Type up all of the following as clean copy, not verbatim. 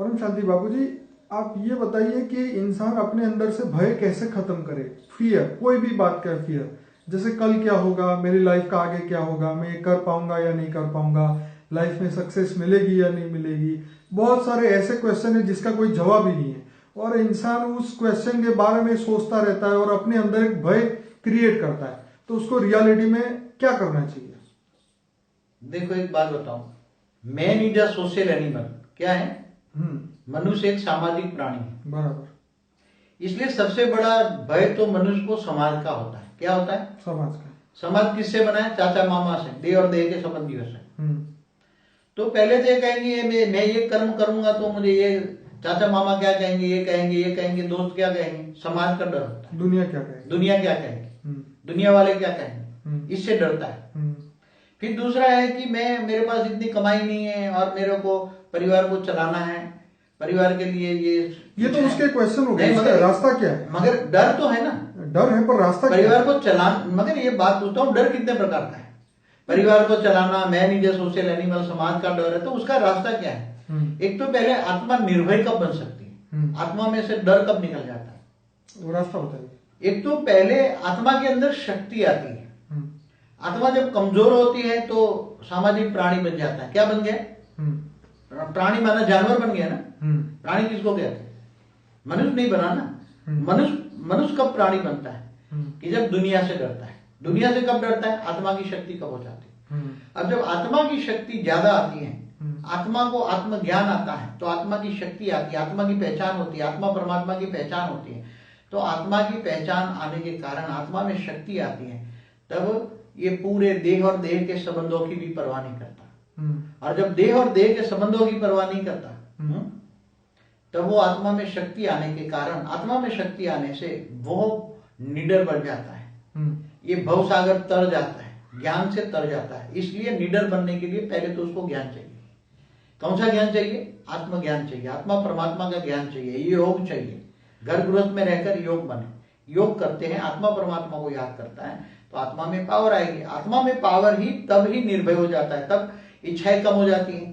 परम शांति बाबूजी, आप ये बताइए कि इंसान अपने अंदर से भय कैसे खत्म करे। फियर, कोई भी बात का फियर, जैसे कल क्या होगा, मेरी लाइफ का आगे क्या होगा, मैं ये कर पाऊंगा या नहीं कर पाऊंगा, लाइफ में सक्सेस मिलेगी या नहीं मिलेगी। बहुत सारे ऐसे क्वेश्चन है जिसका कोई जवाब ही नहीं है, और इंसान उस क्वेश्चन के बारे में सोचता रहता है और अपने अंदर एक भय क्रिएट करता है। तो उसको रियलिटी में क्या करना चाहिए? देखो, एक बात बताऊं, man is a social animal. क्या है? मनुष्य एक सामाजिक प्राणी है। बराबर। इसलिए सबसे बड़ा भय तो मनुष्य को समाज का होता है। क्या होता है? समाज का। समाज किससे बना है? चाचा मामा से, देह और देह के संबंधियों से। तो पहले तो ये कहेंगे मैं ये कर्म करूंगा तो मुझे ये चाचा मामा क्या कहेंगे, ये कहेंगे, ये कहेंगे, दोस्त क्या कहेंगे। समाज का डर होता है। दुनिया क्या कहेगी, दुनिया क्या कहेगी, दुनिया वाले क्या कहेंगे, इससे डरता है। फिर दूसरा है कि मेरे पास इतनी कमाई नहीं है और मेरे को परिवार को चलाना है, परिवार के लिए ये तो उसके क्वेश्चन हो गए। मगर रास्ता क्या है? मगर डर तो है ना, डर है, पर रास्ता परिवार को चलाना। मगर ये बात पूछता हूँ, डर कितने प्रकार का है? परिवार को चलाना, man is a social animal, समाज का डर है। तो उसका रास्ता क्या है? एक तो पहले आत्मा निर्भय कब बन सकती है, आत्मा में से डर कब निकल जाता है, वो रास्ता बताइए। एक तो पहले आत्मा के अंदर शक्ति आती है। आत्मा जब कमजोर होती है तो सामाजिक प्राणी बन जाता है। क्या बन गया? प्राणी माना जानवर बन गया ना। प्राणी किसको कहते हैं? मनुष्य नहीं बना ना। मनुष्य कब प्राणी बनता है? कि जब दुनिया से डरता है। दुनिया से कब डरता है? आत्मा की शक्ति कब हो जाती है। अब जब आत्मा की शक्ति ज्यादा आती है, आत्मा को आत्मज्ञान आता है, तो आत्मा की शक्ति आती है, आत्मा की पहचान होती है, आत्मा परमात्मा की पहचान होती है। तो आत्मा की पहचान आने के कारण आत्मा में शक्ति आती है, तब ये पूरे देह और देह के संबंधों की भी परवाह नहीं करता। और जब देह और देह के संबंधों की परवाह नहीं करता, तब वो आत्मा में शक्ति आने के कारण, आत्मा में शक्ति आने से वो निडर बन जाता है। ये भवसागर तर जाता है, ज्ञान से तर जाता है। इसलिए निडर बनने के लिए पहले तो उसको ज्ञान चाहिए। कौन सा ज्ञान चाहिए? आत्मज्ञान चाहिए, आत्मा परमात्मा का ज्ञान चाहिए, योग चाहिए। घर गृहस्थ में रहकर योग बने, योग करते हैं, आत्मा परमात्मा को याद करता है, तो आत्मा में पावर आएगी। आत्मा में पावर ही तब ही निर्भय हो जाता है, तब इच्छाएं कम हो जाती हैं।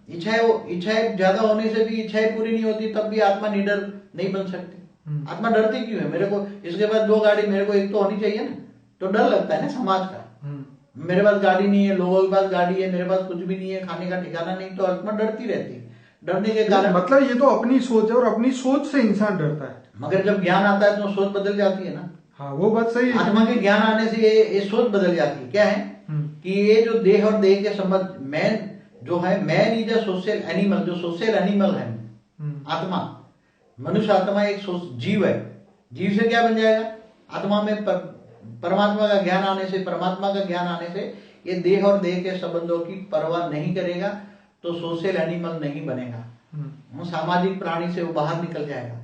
इच्छाएं ज्यादा होने से भी इच्छाएं पूरी नहीं होती, तब भी आत्मा निडर नहीं बन सकती। आत्मा डरती क्यों है? मेरे को इसके बाद 2 गाड़ी, मेरे को एक तो होनी चाहिए ना, तो डर लगता है ना समाज का। मेरे पास गाड़ी नहीं है, लोगों के पास गाड़ी है, मेरे पास कुछ भी नहीं है, खाने का ठिकाना नहीं, तो आत्मा डरती रहती है। डरने के कारण मतलब ये तो अपनी सोच है, और अपनी सोच से इंसान डरता है। मगर जब ज्ञान आता है तो सोच बदल जाती है ना। हाँ, वो बात सही है। आत्मा के ज्ञान आने से ये सोच बदल जाती है। क्या है कि ये जो देह और देह के संबंध, मैन जो है, man is a social animal, जो सोशल एनिमल है आत्मा, मनुष्य आत्मा एक जीव है। जीव से क्या बन जाएगा? आत्मा में परमात्मा का ज्ञान आने से, परमात्मा का ज्ञान आने से ये देह और देह के संबंधों की परवाह नहीं करेगा, तो सोशल एनिमल नहीं बनेगा। सामाजिक प्राणी से वो बाहर निकल जाएगा,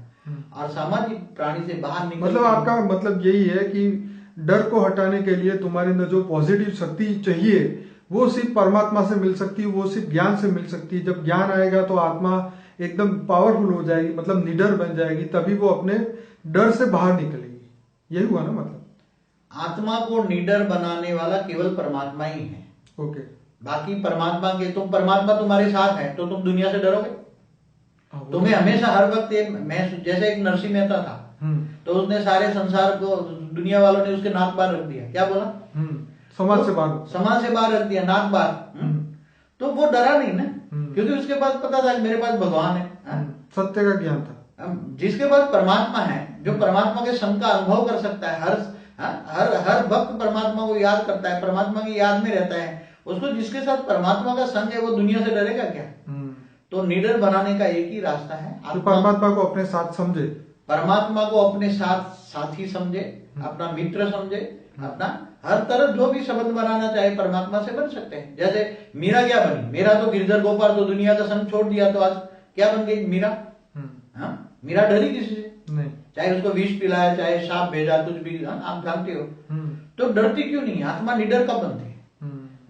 और सामाजिक प्राणी से बाहर निकल, मतलब आपका मतलब यही है कि डर को हटाने के लिए तुम्हारे अंदर जो पॉजिटिव शक्ति चाहिए वो सिर्फ परमात्मा से मिल सकती है, वो सिर्फ ज्ञान से मिल सकती है। जब ज्ञान आएगा तो आत्मा एकदम पावरफुल हो जाएगी, मतलब निडर बन जाएगी, तभी वो अपने डर से बाहर निकलेगी। यही हुआ ना मतलब? आत्मा को निडर बनाने वाला केवल परमात्मा ही है। ओके। बाकी परमात्मा के, तुम परमात्मा तुम्हारे साथ है तो तुम दुनिया से डरोगे? तुम्हें हमेशा हर वक्त मैं, जैसे एक नरसिंह मेहता था, तो उसने सारे संसार को, दुनिया वालों ने उसके नाक बाहर रख दिया। क्या बोला? समाज से बाहर, समाज से बाहर रख दिया, नाक बाहर। तो वो डरा नहीं ना, क्योंकि उसके पास पता था कि मेरे पास भगवान है, सत्य का ज्ञान था। जिसके पास परमात्मा है, जो परमात्मा के संग का अनुभव कर सकता है, हर भक्त परमात्मा को याद करता है, परमात्मा की याद में रहता है, उसको, जिसके साथ परमात्मा का संग है, वो दुनिया से डरेगा क्या? तो निडर बनाने का एक ही रास्ता है, परमात्मा को अपने साथ समझे, परमात्मा को अपने साथ साथी समझे, अपना मित्र समझे, अपना हर तरह जो भी संबंध बनाना चाहे परमात्मा से बन सकते हैं। जैसे मीरा क्या बनी? मेरा तो गिरधर गोपाल तो दुनिया का संग छोड़ दिया, तो आज क्या बन गई मीरा? मीरा डरी किसी से नहीं, चाहे उसको विष पिलाया, चाहे सांप भेजा, कुछ भी, आप जानते हो। तो डरती क्यों नहीं? आत्मा निडर कब बनती है?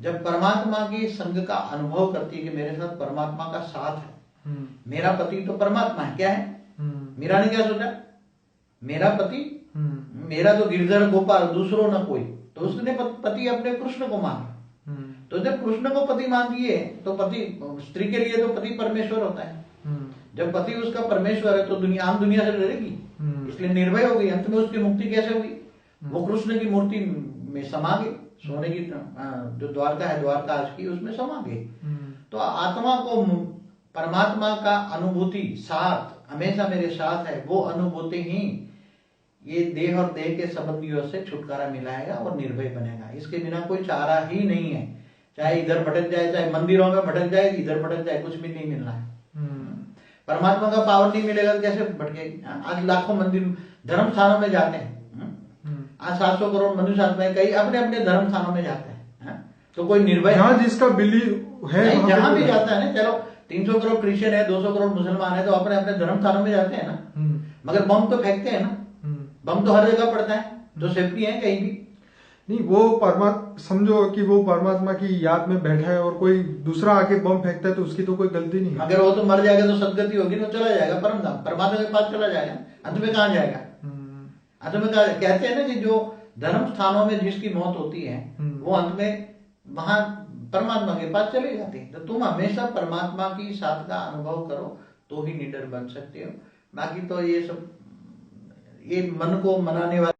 जब परमात्मा की संग का अनुभव करती है कि मेरे साथ परमात्मा का साथ है, मेरा पति तो परमात्मा है। क्या है? मीरा ने क्या सोचा? मेरा पति, मेरा तो गिरधर गोपाल, दूसरों न कोई, तो उसने पति अपने कृष्ण को माना। तो जब कृष्ण को पति मान दिए तो पति, स्त्री के लिए तो पति परमेश्वर होता है। जब पति उसका परमेश्वर है तो दुनिया, आम दुनिया से डरेगी, इसलिए निर्भय हो गई। अंत में उसकी मुक्ति कैसे हुई? वो कृष्ण की मूर्ति में समा गई, सोने की जो द्वारका है, द्वारका आज की, उसमें समा गई। तो आत्मा को परमात्मा का अनुभूति साथ, हमेशा मेरे साथ है, वो अनुभूति ही ये देह और देह के संबंधियों से छुटकारा मिलाएगा और निर्भय बनेगा। इसके बिना कोई चारा ही नहीं है। चाहे इधर भटक जाए, चाहे मंदिरों में भटक जाए, इधर भटक जाए, कुछ भी नहीं मिलना है। परमात्मा का पावर नहीं मिलेगा तो कैसे भटकेगी? आज लाखों मंदिर, धर्म स्थानों में जाते हैं। आज 700 करोड़ मनुष्य आत्माएं कई अपने अपने धर्म स्थानों में जाते हैं। तो कोई निर्भय जहाँ जिसका बिलीव है, जहां भी जाता है ना, चलो 300 करोड़ क्रिश्चियन है, 200 करोड़ मुसलमान है, तो अपने अपने धर्म स्थानों में जाते हैं ना। मगर बम तो फेंकते हैं ना, बम तो हर जगह पड़ता है, तो सेफ्टी है कहीं भी नहीं। वो परमात्मा, समझो कि वो परमात्मा की याद में बैठा है और कोई दूसरा आके बम फेंकता है तो उसकी तो कोई गलती नहीं है। अगर वो तो मर जाएगा तो सदगति होगी, तो चला जाएगा परम धाम, परमात्मा के पास चला जाएगा। अंत में कहाँ जाएगा? अंत में कहते हैं ना कि जो धर्म स्थानों में जिसकी मौत होती है वो अंत में वहां परमात्मा के पास चले जाते हैं। तो तुम हमेशा परमात्मा की साथ का अनुभव करो तो ही निडर बन सकते हो। बाकी तो ये सब, ये मन को मनाने वाले